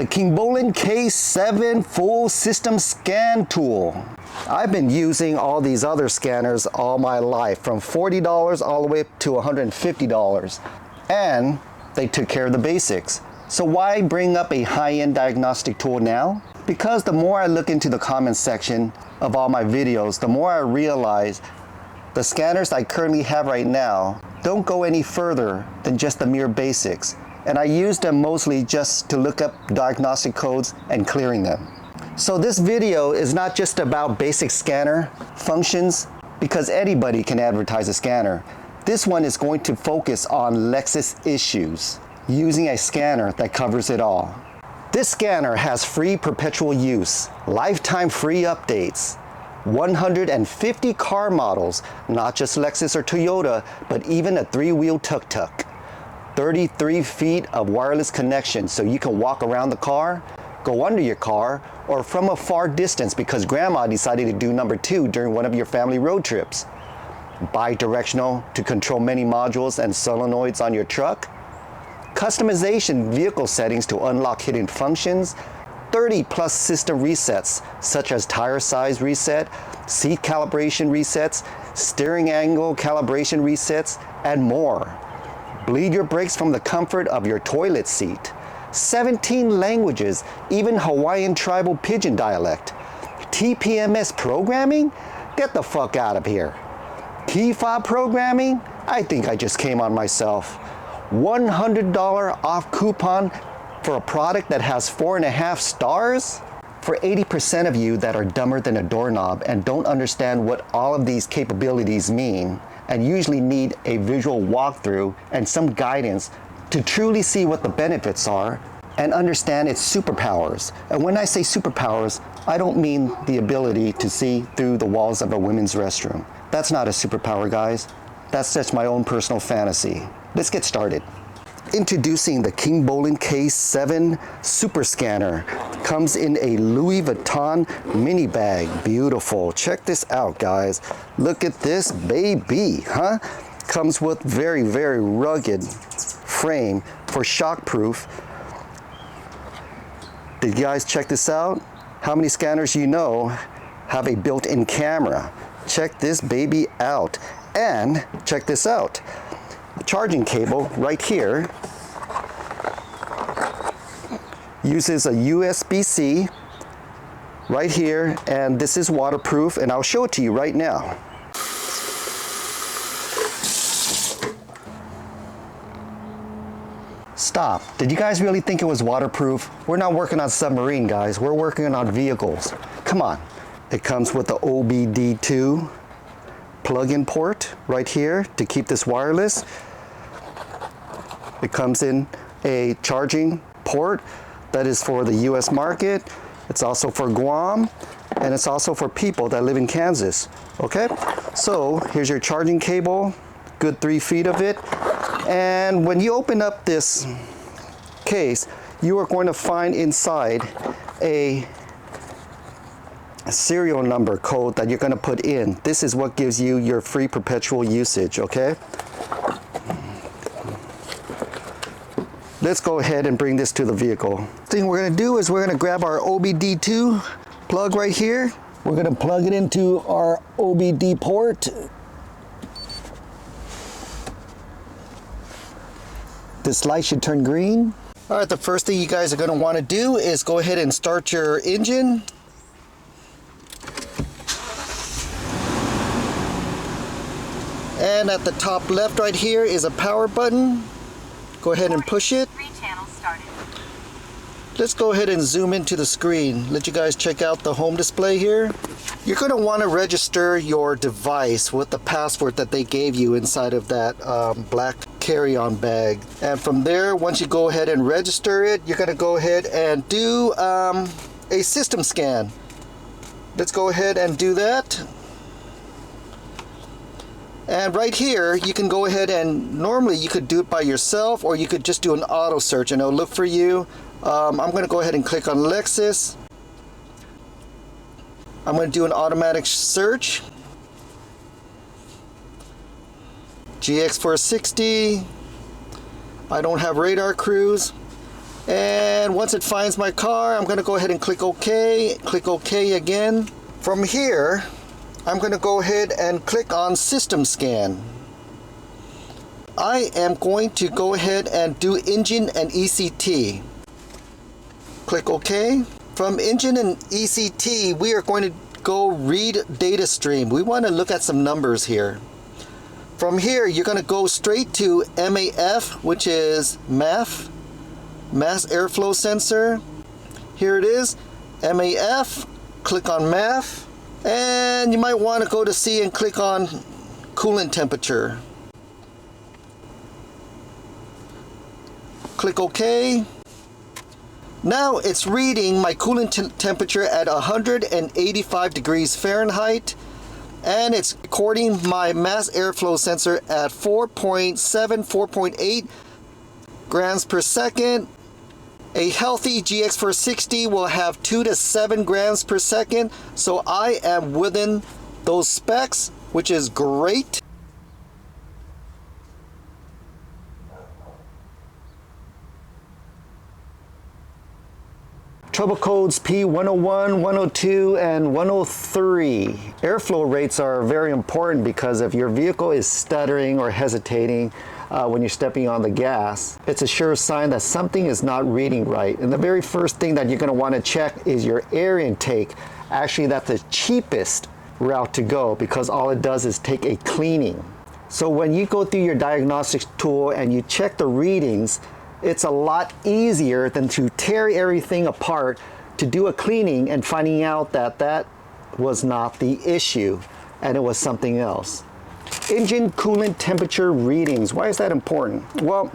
KINGBOLEN K7 full system scan tool. I've been using all these other scanners all my life, from $40 all the way up to $150, and they took care of the basics. So why bring up a high-end diagnostic tool now? Because the more I look into the comments section of all my videos, the more I realize the scanners I currently have right now don't go any further than just the mere basics. And I use them mostly just to look up diagnostic codes and clearing them. So this video is not just about basic scanner functions, because anybody can advertise a scanner. This one is going to focus on Lexus issues, using a scanner that covers it all. This scanner has free perpetual use, lifetime free updates, 150 car models, not just Lexus or Toyota, but even a three-wheel tuk-tuk. 33 feet of wireless connection, so you can walk around the car, go under your car, or from a far distance because grandma decided to do number 2 during one of your family road trips. Bi-directional to control many modules and solenoids on your truck. Customization vehicle settings to unlock hidden functions. 30 plus system resets, such as tire size reset, seat calibration resets, steering angle calibration resets, and more. Bleed your brakes from the comfort of your toilet seat. 17 languages, even Hawaiian tribal pidgin dialect. TPMS programming? Get the fuck out of here. Key fob programming? I think I just came on myself. $100 off coupon for a product that has 4.5 stars? For 80% of you that are dumber than a doorknob and don't understand what all of these capabilities mean, and usually need a visual walkthrough and some guidance to truly see what the benefits are and understand its superpowers. And when I say superpowers, I don't mean the ability to see through the walls of a women's restroom. That's not a superpower, guys. That's just my own personal fantasy. Let's get started. Introducing the KINGBOLEN K7 Super Scanner. Comes in a Louis Vuitton mini bag. Beautiful. Check this out, guys. Look at this baby, huh? Comes with very, very rugged frame for shockproof. Did you guys check this out? How many scanners you know have a built-in camera? Check this baby out. And check this out. Charging cable right here uses a USB-C right here, and this is waterproof, and I'll show it to you right now. Stop. Did you guys really think it was waterproof? We're not working on submarine, guys. We're working on vehicles. Come on. It comes with the OBD2 plug-in port right here to keep this wireless. It comes in a charging port that is for the US market. It's also for Guam, and it's also for people that live in Kansas. Okay, so here's your charging cable, good 3 feet of it. And when you open up this case, you are going to find inside a serial number code that you're going to put in. This is what gives you your free perpetual usage, okay? Let's go ahead and bring this to the vehicle. Thing we're going to do is we're going to grab our OBD2 plug right here. We're going to plug it into our OBD port. This light should turn green. All right, the first thing you guys are going to want to do is go ahead and start your engine. And at the top left right here is a power button. Go ahead and push it. Let's go ahead and zoom into the screen. Let you guys check out the home display here. You're going to want to register your device with the password that they gave you inside of that black carry-on bag. And from there, once you go ahead and register it, you're going to go ahead and do a system scan. Let's go ahead and do that. And right here, you can go ahead and normally you could do it by yourself, or you could just do an auto search and it'll look for you. I'm going to go ahead and click on Lexus. I'm going to do an automatic search. GX 460. I don't have radar cruise. And once it finds my car, I'm going to go ahead and click OK. Click OK again. From here, I'm going to go ahead and click on System Scan. I am going to go ahead and do Engine and ECT. Click OK. From Engine and ECT, we are going to go Read Data Stream. We want to look at some numbers here. From here, you're going to go straight to MAF, which is MAF. Mass Airflow Sensor. Here it is, MAF. Click on MAF, and you might want to go to C and click on Coolant Temperature. Click OK. Now it's reading my coolant temperature at 185 degrees Fahrenheit, and it's recording my mass airflow sensor at 4.7, 4.8 grams per second. A healthy GX460 will have 2 to 7 grams per second, so I am within those specs, which is great. Trouble codes P101, 102, and 103. Airflow rates are very important because if your vehicle is stuttering or hesitating when you're stepping on the gas, it's a sure sign that something is not reading right. And the very first thing that you're going to want to check is your air intake. Actually, that's the cheapest route to go because all it does is take a cleaning. So when you go through your diagnostics tool and you check the readings, it's a lot easier than to tear everything apart to do a cleaning and finding out that that was not the issue and it was something else. Engine coolant temperature readings. Why is that important? Well,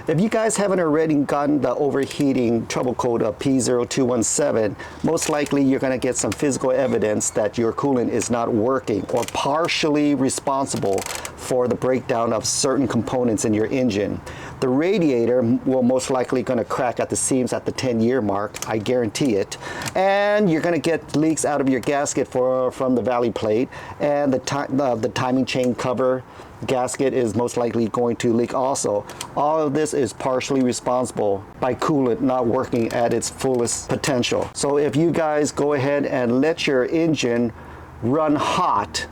if you guys haven't already gotten the overheating trouble code of P0217, most likely you're going to get some physical evidence that your coolant is not working or partially responsible for the breakdown of certain components in your engine. The radiator will most likely going to crack at the seams at the 10-year mark, I guarantee it. And you're going to get leaks out of your gasket from the valley plate, and the timing chain cover gasket is most likely going to leak also. All of this is partially responsible by coolant not working at its fullest potential. So if you guys go ahead and let your engine run hot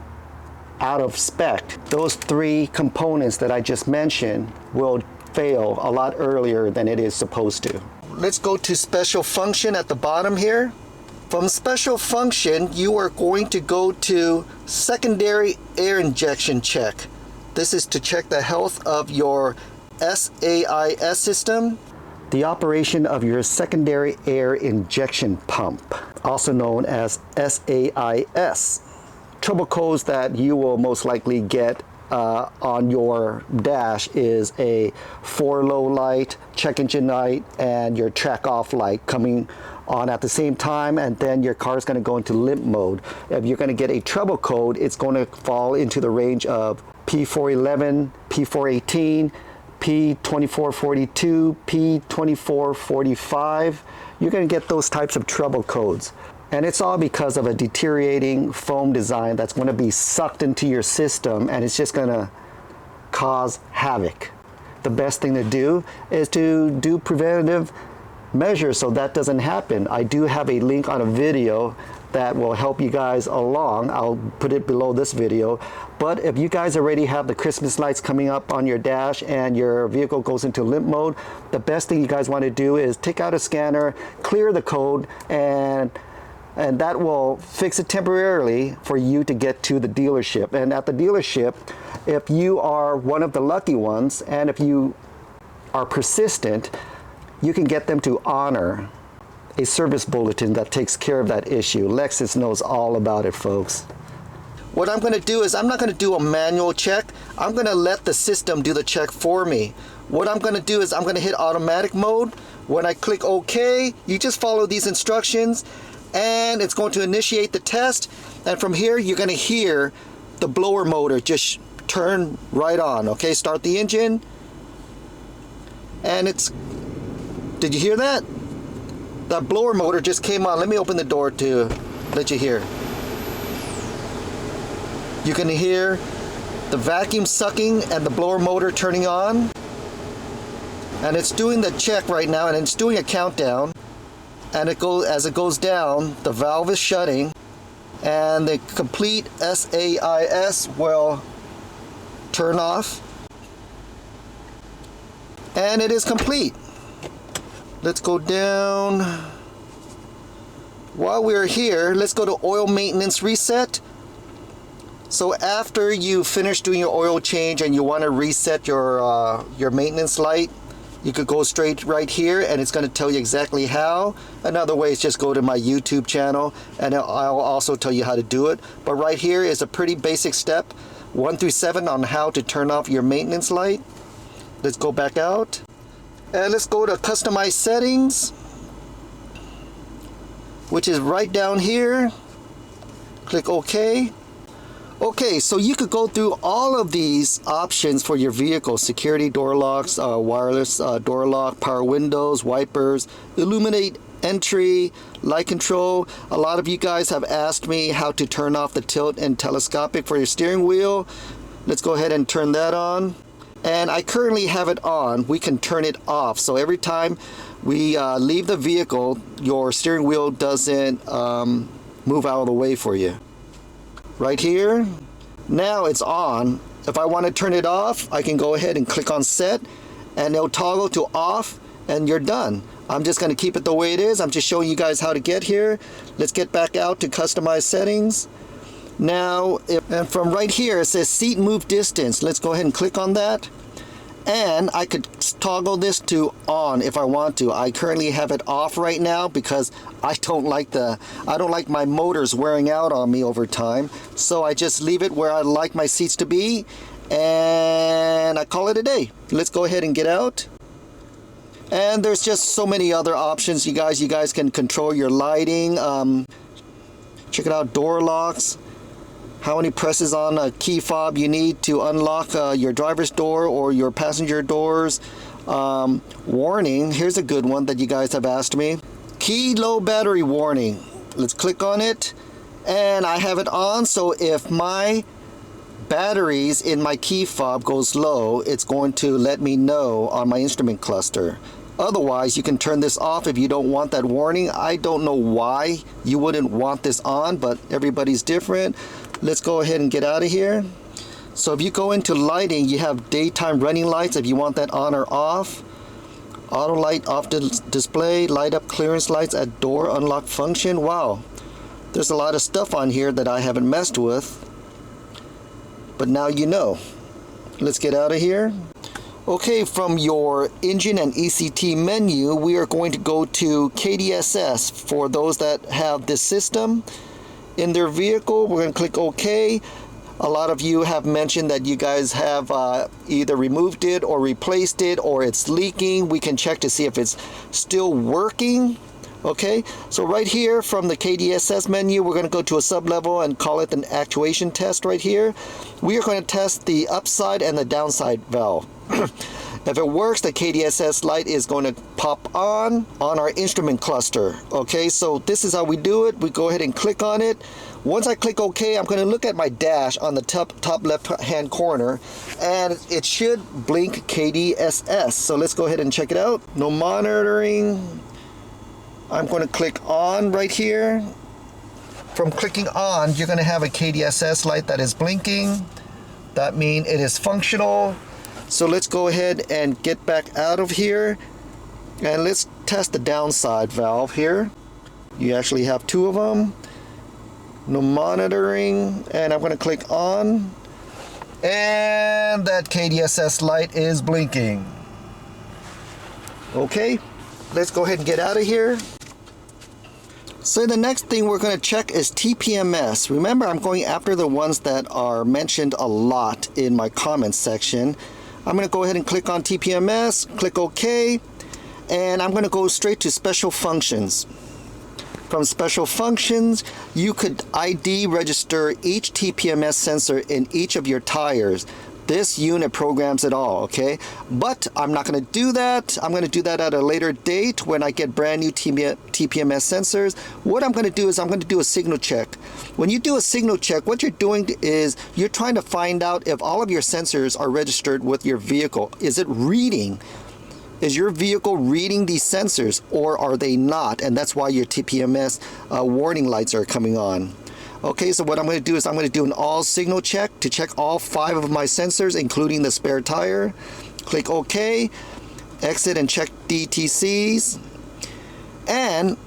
out of spec, those three components that I just mentioned will fail a lot earlier than it is supposed to. Let's go to special function at the bottom here. From special function, you are going to go to secondary air injection check. This is to check the health of your SAIS system. The operation of your secondary air injection pump, also known as SAIS. Trouble codes that you will most likely get on your dash is a 4-low light, check engine light, and your track off light coming on at the same time, and then your car is going to go into limp mode. If you're going to get a trouble code, it's going to fall into the range of P411, P418, P2442, P2445. You're going to get those types of trouble codes. And it's all because of a deteriorating foam design that's going to be sucked into your system, and it's just going to cause havoc. The best thing to do is to do preventative measures so that doesn't happen. I do have a link on a video that will help you guys along. I'll put it below this video. But if you guys already have the Christmas lights coming up on your dash and your vehicle goes into limp mode, the best thing you guys want to do is take out a scanner, clear the code, and that will fix it temporarily for you to get to the dealership. And at the dealership, if you are one of the lucky ones, and if you are persistent, you can get them to honor a service bulletin that takes care of that issue. Lexus knows all about it, folks. What I'm going to do is I'm not going to do a manual check. I'm going to let the system do the check for me. What I'm going to do is I'm going to hit automatic mode. When I click OK, you just follow these instructions, and it's going to initiate the test. And from here, you're going to hear the blower motor just turn right on. Okay, start the engine. And it's, did you hear that? That blower motor just came on. Let me open the door to let you hear. You can hear the vacuum sucking and the blower motor turning on. And it's doing the check right now, and it's doing a countdown. And as it goes down, the valve is shutting, and the complete SAIS will turn off. And it is complete. Let's go down. While we're here, let's go to oil maintenance reset. So after you finish doing your oil change and you want to reset your maintenance light, you could go straight right here, and it's going to tell you exactly how. Another way is just go to my YouTube channel, and I'll also tell you how to do it. But right here is a pretty basic step, 1 through 7, on how to turn off your maintenance light. Let's go back out. And let's go to customize settings, which is right down here. Click OK. Okay, so you could go through all of these options for your vehicle: security door locks, wireless door lock, power windows, wipers, illuminate entry, light control. A lot of you guys have asked me how to turn off the tilt and telescopic for your steering wheel. Let's go ahead and turn that on. And I currently have it on. We can turn it off. So every time we leave the vehicle, your steering wheel doesn't move out of the way for you. Right here, now it's on. If I want to turn it off, I can go ahead and click on set, and it'll toggle to off, and you're done. I'm just going to keep it the way it is. I'm just showing you guys how to get here. Let's get back out to customize settings. Now, and from right here, it says seat move distance. Let's go ahead and click on that. And I could toggle this to on if I want to. I currently have it off right now because I don't like my motors wearing out on me over time. So I just leave it where I like my seats to be, and I call it a day. Let's go ahead and get out. And there's just so many other options, you guys. You guys can control your lighting. Check it out, door locks. How many presses on a key fob you need to unlock your driver's door or your passenger doors. Warning, here's a good one that you guys have asked me. Key low battery warning. Let's click on it, and I have it on, so if my batteries in my key fob goes low, it's going to let me know on my instrument cluster. Otherwise, you can turn this off if you don't want that warning. I don't know why you wouldn't want this on, but everybody's different. Let's go ahead and get out of here. So if you go into lighting, you have daytime running lights if you want that on or off. Auto light off display, light up clearance lights at door unlock function. Wow, there's a lot of stuff on here that I haven't messed with, but now you know. Let's get out of here. Okay, from your engine and ECT menu, we are going to go to KDSS. For those that have this system in their vehicle, we're going to click OK. A lot of you have mentioned that you guys have either removed it or replaced it, or it's leaking. We can check to see if it's still working. Okay, so right here from the KDSS menu, we're going to go to a sub-level and call it an actuation test right here. We are going to test the upside and the downside valve. If it works, the KDSS light is going to pop on our instrument cluster. Okay, so this is how we do it. We go ahead and click on it. Once I click OK, I'm going to look at my dash on the top left-hand corner, and it should blink KDSS. So let's go ahead and check it out. No monitoring. I'm going to click on right here. From clicking on, you're going to have a KDSS light that is blinking. That means it is functional. So let's go ahead and get back out of here, and let's test the downside valve here. You actually have two of them. No monitoring, and I'm going to click on, and that KDSS light is blinking. Okay, let's go ahead and get out of here. So the next thing we're going to check is TPMS. Remember, I'm going after the ones that are mentioned a lot in my comments section. I'm going to go ahead and click on TPMS, click OK, and I'm going to go straight to special functions. From special functions, you could ID register each TPMS sensor in each of your tires. This unit programs it all, okay? But I'm not going to do that. I'm going to do that at a later date when I get brand new TPMS sensors. What I'm going to do is I'm going to do a signal check. When you do a signal check, what you're doing is you're trying to find out if all of your sensors are registered with your vehicle. Is it reading Is your vehicle reading these sensors or are they not? And that's why your TPMS warning lights are coming on. Okay, so what I'm going to do is I'm going to do an all signal check to check all 5 of my sensors, including the spare tire. Click OK, exit and check DTCs. And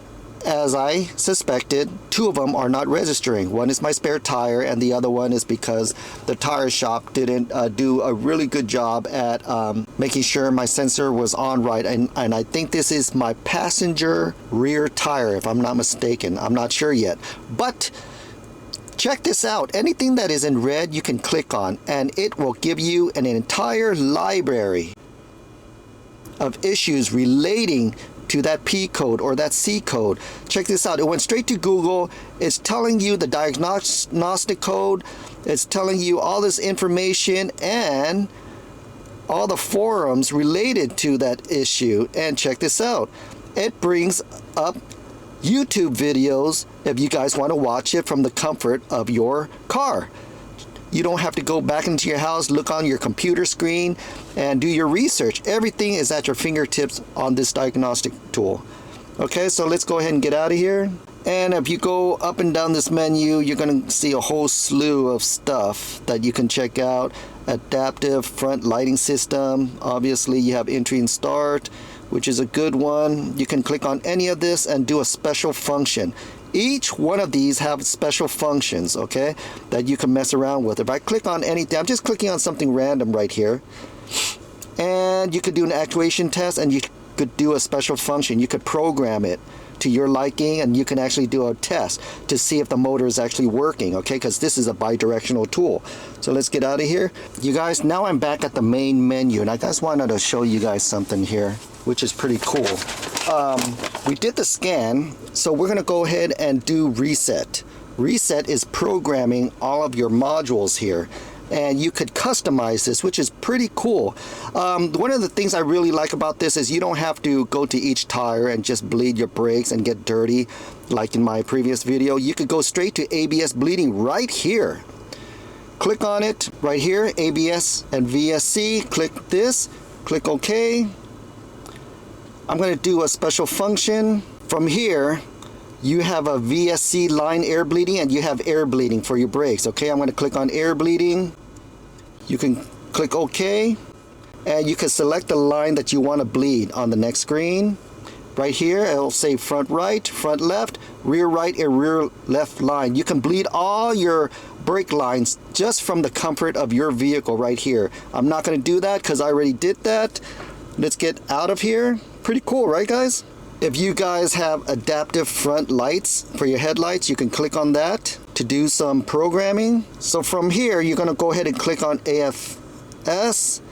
as I suspected, 2 of them are not registering. One is my spare tire and the other one is because the tire shop didn't do a really good job at making sure my sensor was on right. And I think this is my passenger rear tire, if I'm not mistaken. I'm not sure yet. But check this out. Anything that is in red you can click on and it will give you an entire library of issues relating to that P code or that C code. Check this out. It went straight to Google. It's telling you the diagnostic code. It's telling you all this information and all the forums related to that issue. And check this out. It brings up YouTube videos if you guys want to watch it from the comfort of your car. You don't have to go back into your house, look on your computer screen, and do your research. Everything is at your fingertips on this diagnostic tool. Okay, so let's go ahead and get out of here. And if you go up and down this menu, you're going to see a whole slew of stuff that you can check out. Adaptive front lighting system. Obviously, you have entry and start, which is a good one. You can click on any of this and do a special function. Each one of these have special functions, okay, that you can mess around with. If I click on anything, I'm just clicking on something random right here. And you could do an actuation test and you could do a special function. You could program it to your liking and you can actually do a test to see if the motor is actually working, okay, because this is a bi-directional tool. So let's get out of here. You guys, now I'm back at the main menu and I just wanted to show you guys something here, which is pretty cool. We did the scan, so we're going to go ahead and do reset. Reset is programming all of your modules here, and you could customize this, which is pretty cool. One of the things I really like about this is you don't have to go to each tire and just bleed your brakes and get dirty like in my previous video. You could go straight to ABS bleeding right here. Click on it right here, ABS and VSC. Click this, click OK. I'm going to do a special function. From here, you have a VSC line air bleeding and you have air bleeding for your brakes. Okay, I'm going to click on air bleeding. You can click OK. And you can select the line that you want to bleed on the next screen. Right here, it'll say front right, front left, rear right, and rear left line. You can bleed all your brake lines just from the comfort of your vehicle right here. I'm not going to do that because I already did that. Let's get out of here. Pretty cool, right guys? If you guys have adaptive front lights for your headlights, you can click on that to do some programming. So from here, you're going to go ahead and click on AFS.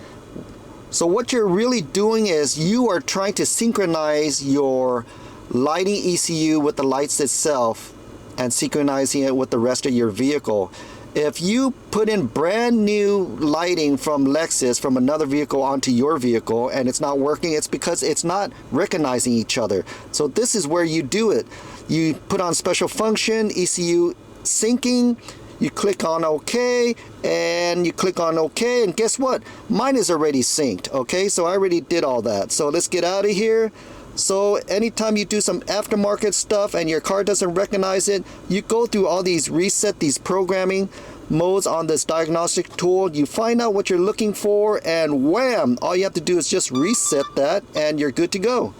So what you're really doing is you are trying to synchronize your lighting ECU with the lights itself and synchronizing it with the rest of your vehicle. If you put in brand new lighting from Lexus from another vehicle onto your vehicle and it's not working, it's because it's not recognizing each other. So this is where you do it. You put on special function, ECU syncing, you click on OK, and you click on OK, and guess what? Mine is already synced, okay? So I already did all that. So let's get out of here. So anytime you do some aftermarket stuff and your car doesn't recognize it, you go through all these reset, these programming modes on this diagnostic tool. You find out what you're looking for and wham, all you have to do is just reset that and you're good to go.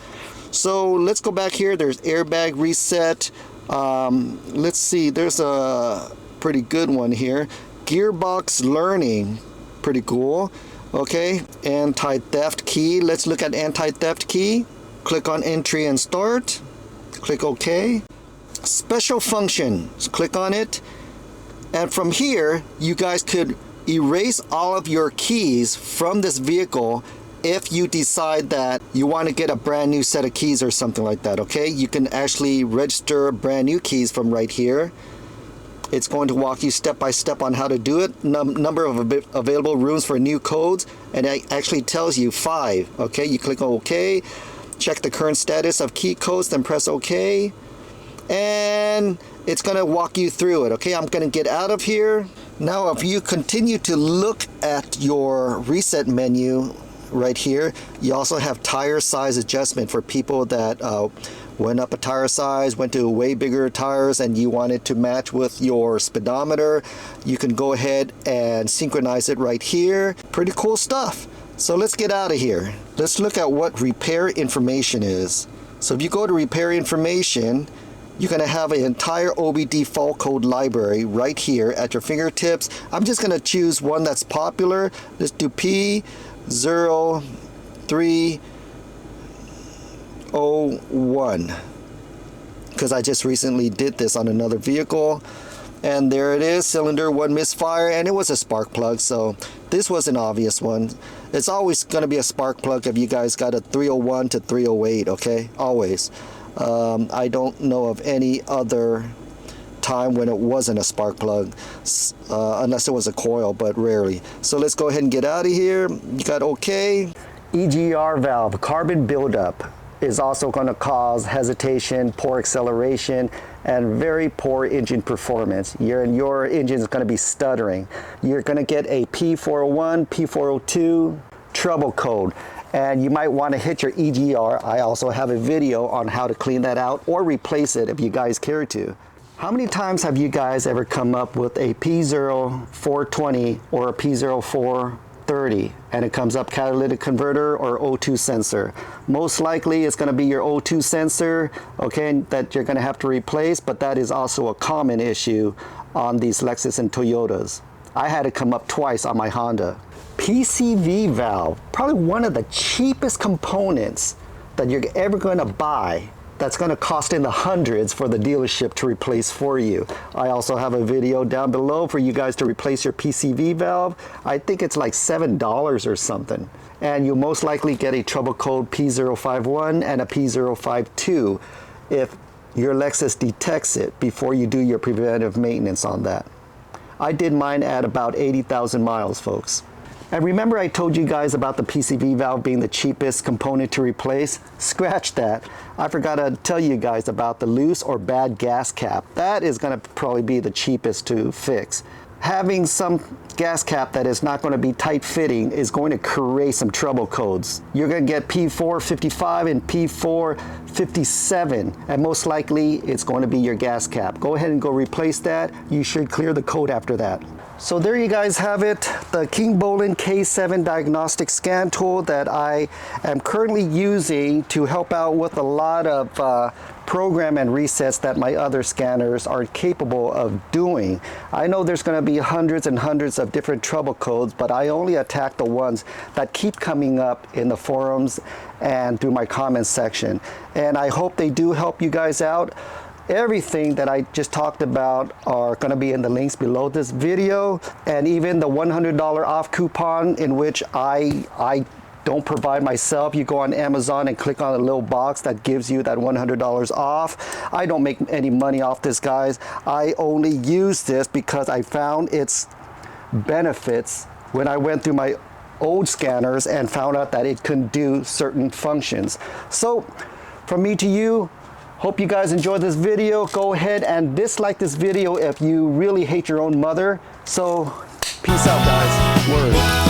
So let's go back here. There's airbag reset. Let's see, there's a pretty good one here. Gearbox learning, pretty cool. Okay, anti-theft key. Let's look at anti-theft key. Click on entry and start. Click OK. Special functions. Click on it. And from here, you guys could erase all of your keys from this vehicle if you decide that you want to get a brand new set of keys or something like that, okay? You can actually register brand new keys from right here. It's going to walk you step by step on how to do it. Number of available rooms for new codes, and it actually tells you 5, okay? You click on OK. Check the current status of key codes, then press OK. And it's going to walk you through it, okay? I'm going to get out of here. Now, if you continue to look at your reset menu, right here. You also have tire size adjustment for people that went up a tire size, went to way bigger tires, and you want it to match with your speedometer. You can go ahead and synchronize it right here. Pretty cool stuff. So let's get out of here. Let's look at what repair information is. So if you go to repair information, you're going to have an entire OBD fault code library right here at your fingertips. I'm just going to choose one that's popular. Let's do P0301 because I just recently did this on another vehicle. And there it is, cylinder 1 misfire, and it was a spark plug, so this was an obvious one. It's always going to be a spark plug if you guys got a 301 to 308, okay? Always. I don't know of any other time when it wasn't a spark plug, unless it was a coil, but rarely. So let's go ahead and get out of here. You got okay. EGR valve, carbon buildup, is also going to cause hesitation, poor acceleration, and very poor engine performance. Your engine is going to be stuttering. You're going to get a P401, P402 trouble code, and you might want to hit your EGR. I also have a video on how to clean that out or replace it if you guys care to. How many times have you guys ever come up with a P0420 or a P0430 and it comes up catalytic converter or O2 sensor? Most likely it's going to be your O2 sensor, okay, that you're going to have to replace, but that is also a common issue on these Lexus and Toyotas. I had it come up twice on my Honda. PCV valve, probably one of the cheapest components that you're ever going to buy. That's going to cost in the hundreds for the dealership to replace for you. I also have a video down below for you guys to replace your PCV valve. I think it's like $7 or something. And you'll most likely get a trouble code P051 and a P052 if your Lexus detects it before you do your preventive maintenance on that. I did mine at about 80,000 miles, folks. And remember I told you guys about the PCV valve being the cheapest component to replace? Scratch that. I forgot to tell you guys about the loose or bad gas cap. That is going to probably be the cheapest to fix. Having some gas cap that is not going to be tight fitting is going to create some trouble codes. You're going to get P455 and P457, and most likely it's going to be your gas cap. Go ahead and go replace that. You should clear the code after that. So there you guys have it, the KINGBOLEN K7 diagnostic scan tool that I am currently using to help out with a lot of program and resets that my other scanners are capable of doing. I know there's going to be hundreds and hundreds of different trouble codes, but I only attack the ones that keep coming up in the forums and through my comments section. And I hope they do help you guys out. Everything that I just talked about are going to be in the links below this video, and even the $100 off coupon in which I don't provide myself. You go on Amazon and click on a little box that gives you that $100 off. I don't make any money off this, guys. I only use this because I found its benefits when I went through my old scanners and found out that it couldn't do certain functions. So from me to you, hope you guys enjoyed this video. Go ahead and dislike this video if you really hate your own mother. So peace out, guys. Word.